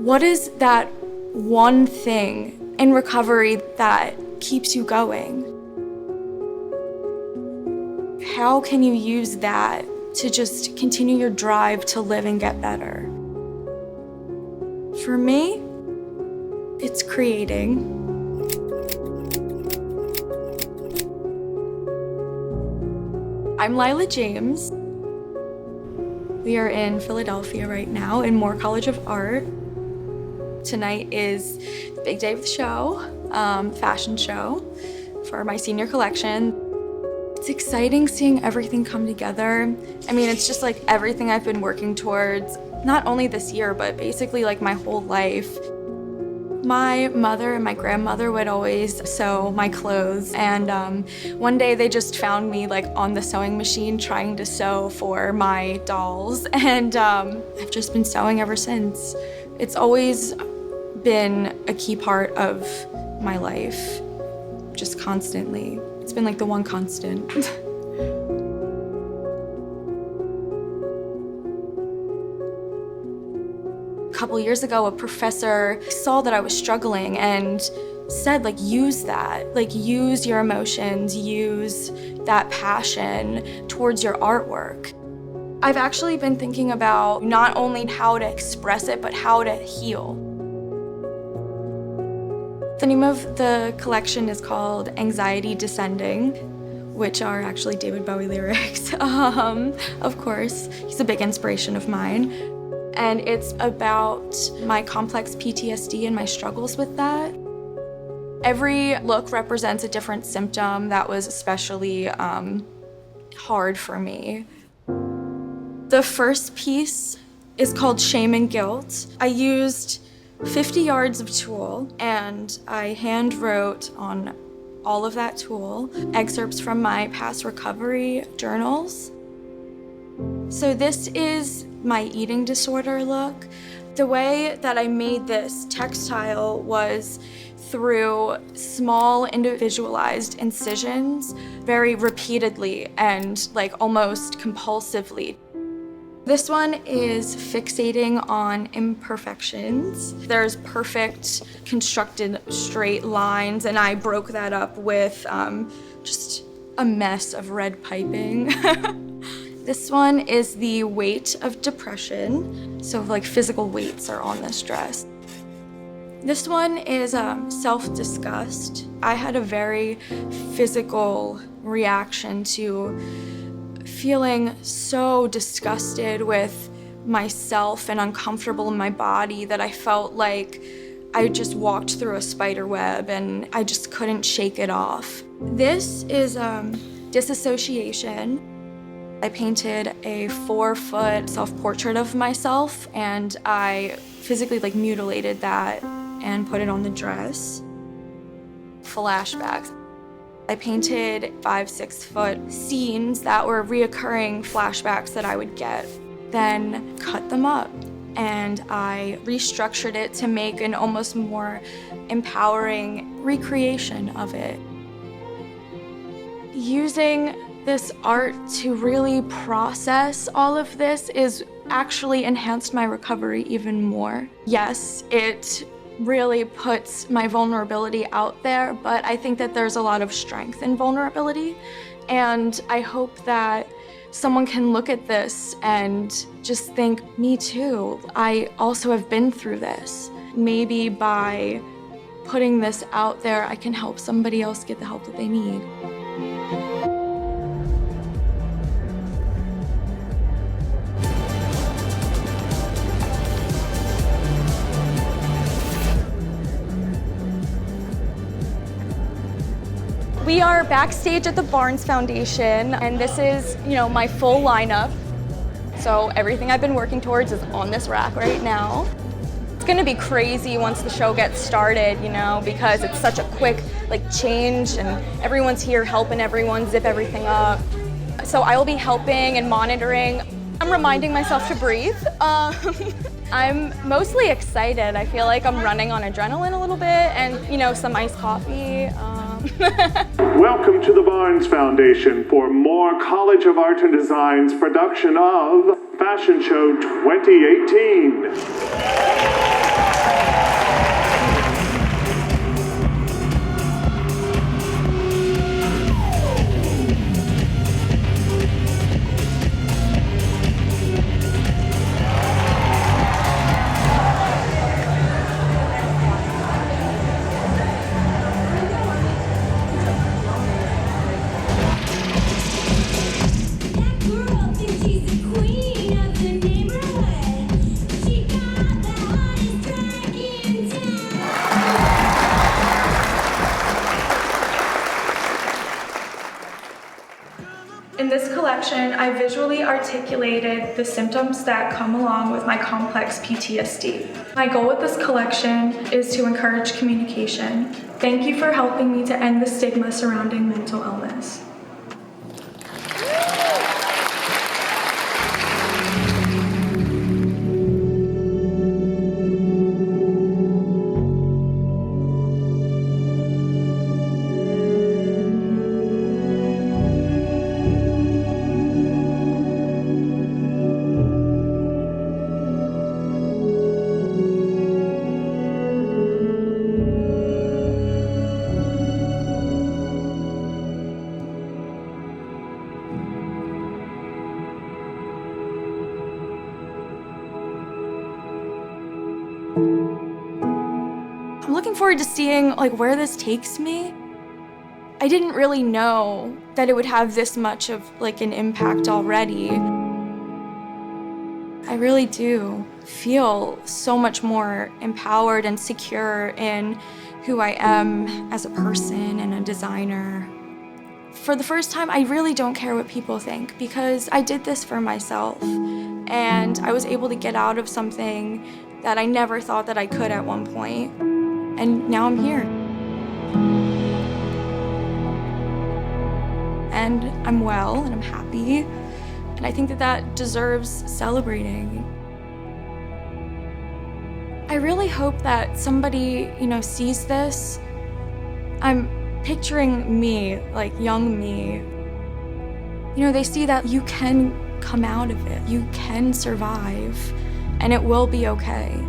What is that one thing in recovery that keeps you going? How can you use that to just continue your drive to live and get better? For me, it's creating. I'm Lilah James. We are in Philadelphia right now in Moore College of Art. Tonight is the big day of the show, fashion show for my senior collection. It's exciting seeing everything come together. I mean, it's just like everything I've been working towards, not only this year, but basically like my whole life. My mother and my grandmother would always sew my clothes, and one day they just found me like on the sewing machine trying to sew for my dolls, and I've just been sewing ever since. It's always been a key part of my life, just constantly. It's been like the one constant. A couple years ago, a professor saw that I was struggling and said, like, use that. Like, use your emotions, use that passion towards your artwork. I've actually been thinking about not only how to express it, but how to heal. The name of the collection is called Anxiety Descending, which are actually David Bowie lyrics. Of course, he's a big inspiration of mine. And it's about my complex PTSD and my struggles with that. Every look represents a different symptom that was especially hard for me. The first piece is called Shame and Guilt. I used 50 yards of tulle, and I hand wrote on all of that tulle excerpts from my past recovery journals. So this is my eating disorder look. The way that I made this textile was through small individualized incisions, very repeatedly and like almost compulsively. This one is fixating on imperfections. There's perfect constructed straight lines, and I broke that up with just a mess of red piping. This one is the weight of depression. So like physical weights are on this dress. This one is Self-Disgust. I had a very physical reaction to feeling so disgusted with myself and uncomfortable in my body that I felt like I just walked through a spider web and I just couldn't shake it off. This is Disassociation. I painted a 4-foot self-portrait of myself, and I physically like mutilated that and put it on the dress. Flashbacks. I painted 5-6 foot scenes that were reoccurring flashbacks that I would get, then cut them up, and I restructured it to make an almost more empowering recreation of it. Using this art to really process all of this is actually enhanced my recovery even more. Yes, it really puts my vulnerability out there, but I think that there's a lot of strength in vulnerability, and I hope that someone can look at this and just think, me too, I also have been through this. Maybe by putting this out there, I can help somebody else get the help that they need. We are backstage at the Barnes Foundation, and this is, my full lineup. So everything I've been working towards is on this rack right now. It's gonna be crazy once the show gets started, because it's such a quick change, and everyone's here helping everyone zip everything up. So I will be helping and monitoring. I'm reminding myself to breathe. I'm mostly excited. I feel like I'm running on adrenaline a little bit, and some iced coffee. Welcome to the Barnes Foundation for Moore College of Art and Design's production of Fashion Show 2018. In this collection, I visually articulated the symptoms that come along with my complex PTSD. My goal with this collection is to encourage communication. Thank you for helping me to end the stigma surrounding mental illness. I'm looking forward to seeing where this takes me. I didn't really know that it would have this much of an impact already. I really do feel so much more empowered and secure in who I am as a person and a designer. For the first time, I really don't care what people think because I did this for myself and I was able to get out of something that I never thought that I could at one point. And now I'm here. And I'm well, and I'm happy. And I think that that deserves celebrating. I really hope that somebody, sees this. I'm picturing me, young me. They see that you can come out of it. You can survive, and it will be okay.